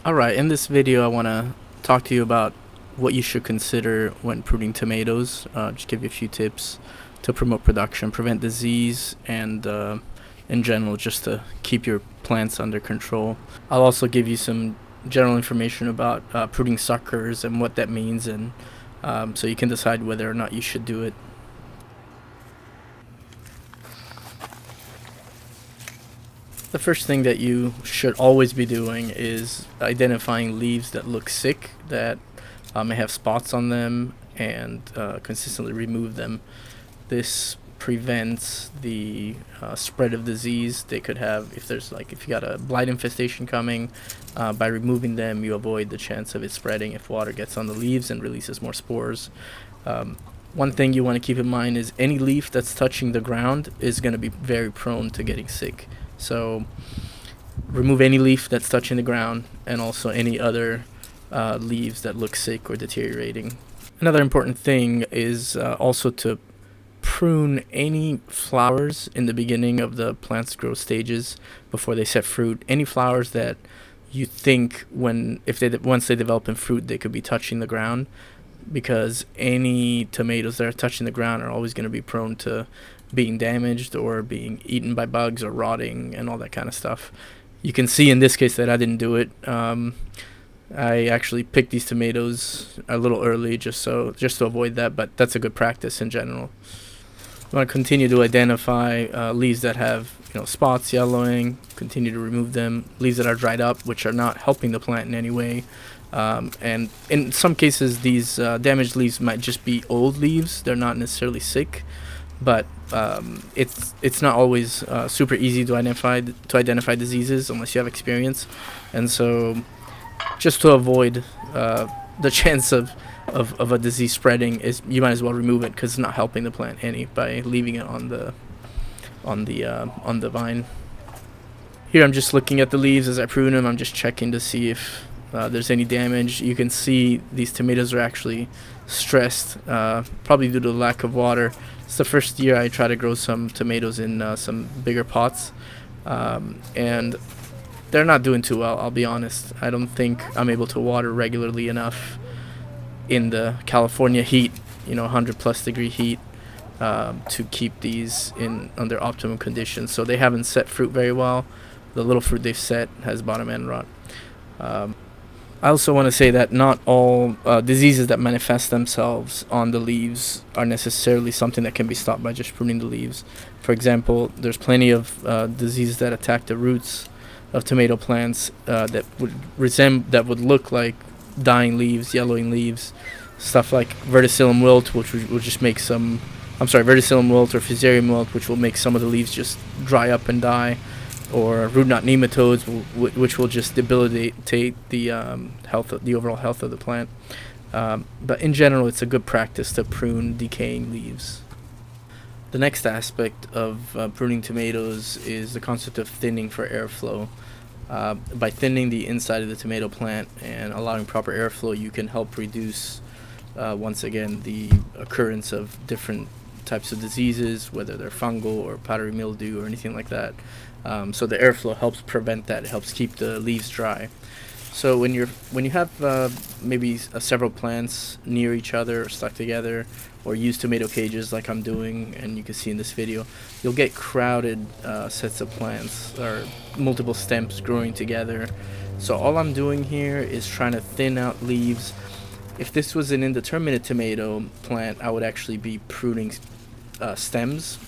Alright, in this video I want to talk to you about what you should consider when pruning tomatoes. Just give you a few tips to promote production, prevent disease, and in general just to keep your plants under control. I'll also give you some general information about pruning suckers and what that means, and so you can decide whether or not you should do it. The first thing that you should always be doing is identifying leaves that look sick, that may have spots on them, and consistently remove them. This prevents the spread of disease they could have if you got a blight infestation coming. By removing them, you avoid the chance of it spreading if water gets on the leaves and releases more spores. One thing you want to keep in mind is any leaf that's touching the ground is going to be very prone to getting sick. So remove any leaf that's touching the ground, and also any other leaves that look sick or deteriorating. Another important thing is also to prune any flowers in the beginning of the plant's growth stages before they set fruit. Any flowers that you think once they develop in fruit they could be touching the ground, because any tomatoes that are touching the ground are always going to be prone to being damaged or being eaten by bugs or rotting and all that kind of stuff. You can see in this case that I didn't do it. I actually picked these tomatoes a little early just to avoid that, but that's a good practice in general. You want to continue to identify leaves that have spots, yellowing. Continue to remove them. Leaves that are dried up, which are not helping the plant in any way. And in some cases, these damaged leaves might just be old leaves. They're not necessarily sick, but it's not always super easy to identify diseases unless you have experience. And so, just to avoid the chance of a disease spreading, you might as well remove it, because it's not helping the plant any by leaving it on the vine. Here I'm just looking at the leaves as I prune them. I'm just checking to see if there's any damage. You can see these tomatoes are actually stressed, probably due to the lack of water. It's the first year I try to grow some tomatoes in some bigger pots, and they're not doing too well, I'll be honest. I don't think I'm able to water regularly enough in the California heat, 100+ degree heat, to keep these under optimum conditions. So they haven't set fruit very well. The little fruit they've set has bottom end rot. I also want to say that not all diseases that manifest themselves on the leaves are necessarily something that can be stopped by just pruning the leaves. For example, there's plenty of diseases that attack the roots of tomato plants that would look like dying leaves, yellowing leaves, stuff like verticillium wilt, which will just make verticillium wilt or fusarium wilt, which will make some of the leaves just dry up and die, or root knot nematodes, which will just debilitate the overall health of the plant. But in general, it's a good practice to prune decaying leaves. The next aspect of pruning tomatoes is the concept of thinning for airflow. By thinning the inside of the tomato plant and allowing proper airflow, you can help reduce, once again, the occurrence of different types of diseases, whether they're fungal or powdery mildew or anything like that. So the airflow helps prevent that. It helps keep the leaves dry. So when you have maybe several plants near each other or stuck together, or use tomato cages like I'm doing, and you can see in this video, you'll get crowded sets of plants or multiple stems growing together. So all I'm doing here is trying to thin out leaves. If this was an indeterminate tomato plant, I would actually be pruning stems,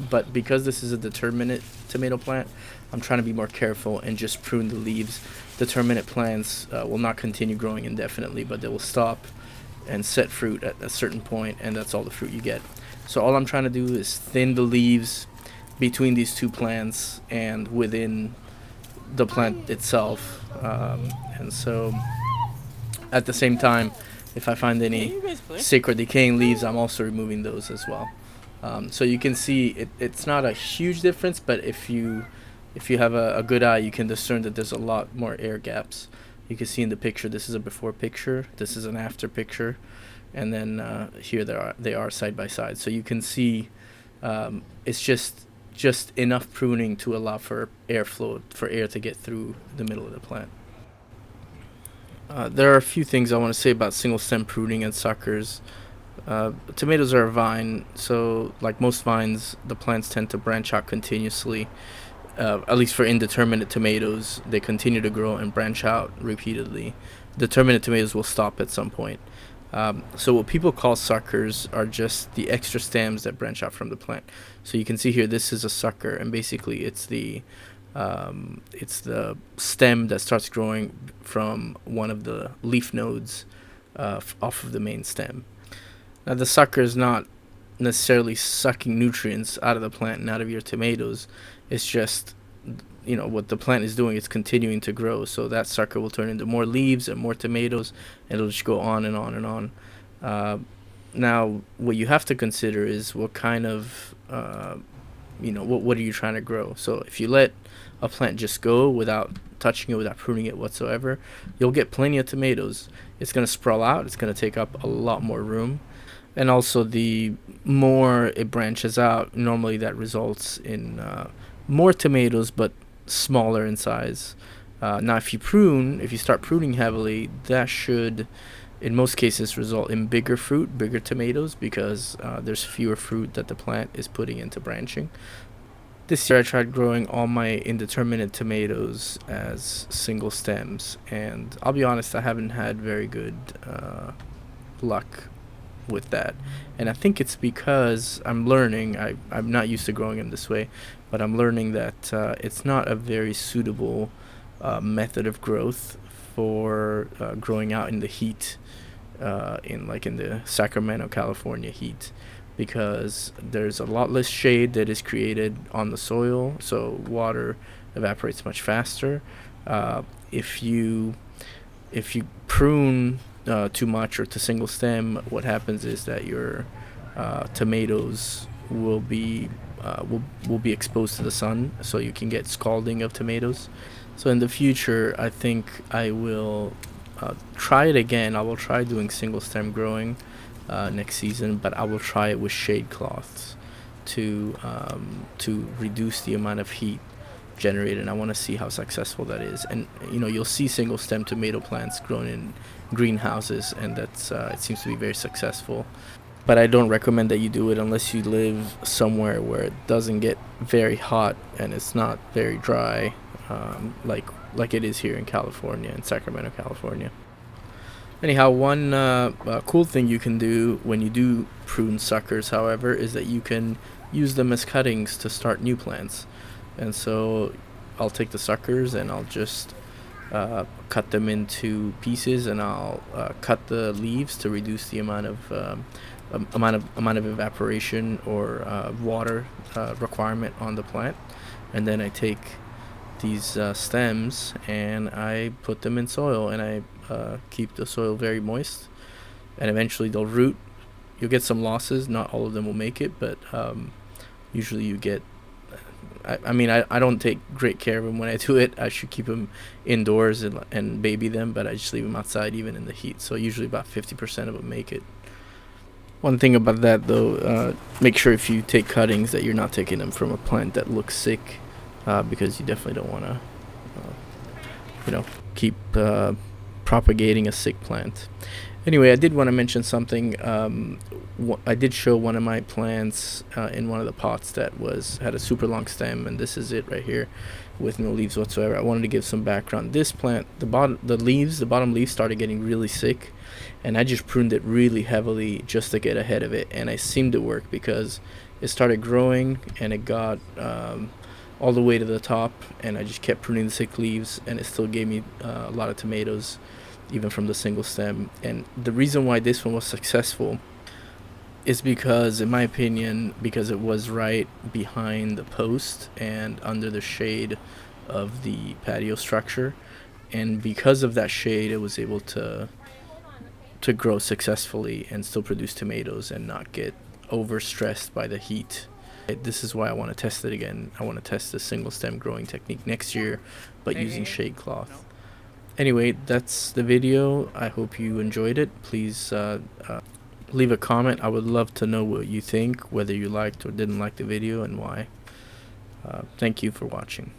but because this is a determinate tomato plant, I'm trying to be more careful and just prune the leaves. Determinate plants will not continue growing indefinitely, but they will stop and set fruit at a certain point, and that's all the fruit you get. So all I'm trying to do is thin the leaves between these two plants and within the plant itself. And so at the same time, if I find any sick or decaying leaves, I'm also removing those as well. So you can see it's not a huge difference, but if you have a good eye, you can discern that there's a lot more air gaps. You can see in the picture, this is a before picture, this is an after picture, and then here they are side by side. So you can see it's just enough pruning to allow for airflow, for air to get through the middle of the plant. There are a few things I want to say about single stem pruning and suckers. Tomatoes are a vine, so like most vines, the plants tend to branch out continuously. At least for indeterminate tomatoes, they continue to grow and branch out repeatedly. Determinate tomatoes will stop at some point. So what people call suckers are just the extra stems that branch out from the plant. So you can see here, this is a sucker, and basically it's the stem that starts growing from one of the leaf nodes off of the main stem. Now the sucker is not necessarily sucking nutrients out of the plant and out of your tomatoes. It's just, what the plant is doing is continuing to grow. So that sucker will turn into more leaves and more tomatoes, and it'll just go on and on and on. Now, what you have to consider is what kind of, what are you trying to grow? So if you let a plant just go without touching it, without pruning it whatsoever, you'll get plenty of tomatoes. It's going to sprawl out. It's going to take up a lot more room. And also, the more it branches out, normally that results in more tomatoes, but smaller in size. Now, if you start pruning heavily, that should, in most cases, result in bigger fruit, bigger tomatoes, because there's fewer fruit that the plant is putting into branching. This year I tried growing all my indeterminate tomatoes as single stems, and I'll be honest, I haven't had very good luck with that. And I think it's because I'm learning. I'm not used to growing them this way, but I'm learning that it's not a very suitable method of growth for growing out in the heat, in the Sacramento, California heat, because there's a lot less shade that is created on the soil, so water evaporates much faster. If you prune too much or to single stem, what happens is that your tomatoes will be exposed to the sun, so you can get scalding of tomatoes. So in the future, I think I will try it again. I will try doing single stem growing next season, but I will try it with shade cloths to reduce the amount of heat generated. I want to see how successful that is. And you'll see single stem tomato plants grown in greenhouses, and that's it seems to be very successful. But I don't recommend that you do it unless you live somewhere where it doesn't get very hot and it's not very dry, like it is here in California, in Sacramento, California. Anyhow, one cool thing you can do when you do prune suckers, however, is that you can use them as cuttings to start new plants. And so I'll take the suckers and I'll just cut them into pieces, and I'll cut the leaves to reduce the amount of evaporation or water requirement on the plant. And then I take these stems and I put them in soil, and I keep the soil very moist, and eventually they'll root. You'll get some losses, not all of them will make it, but usually you get, I don't take great care of them when I do it. I should keep them indoors and baby them, but I just leave them outside even in the heat, so usually about 50% of them make it. One thing about that though, make sure if you take cuttings that you're not taking them from a plant that looks sick, because you definitely don't want to keep propagating a sick plant. Anyway, I did want to mention something. I did show one of my plants in one of the pots that had a super long stem, and this is it right here with no leaves whatsoever. I wanted to give some background. This plant, the bottom leaves started getting really sick, and I just pruned it really heavily just to get ahead of it, and it seemed to work because it started growing and it got all the way to the top, and I just kept pruning the sick leaves, and it still gave me a lot of tomatoes even from the single stem. And the reason why this one was successful is because, in my opinion, because it was right behind the post and under the shade of the patio structure, and because of that shade it was able to grow successfully and still produce tomatoes and not get overstressed by the heat. This is why I want to test it again. I want to test the single stem growing technique next year, but using shade cloth. Anyway, that's the video. I hope you enjoyed it. Please leave a comment. I would love to know what you think, whether you liked or didn't like the video and why. Thank you for watching.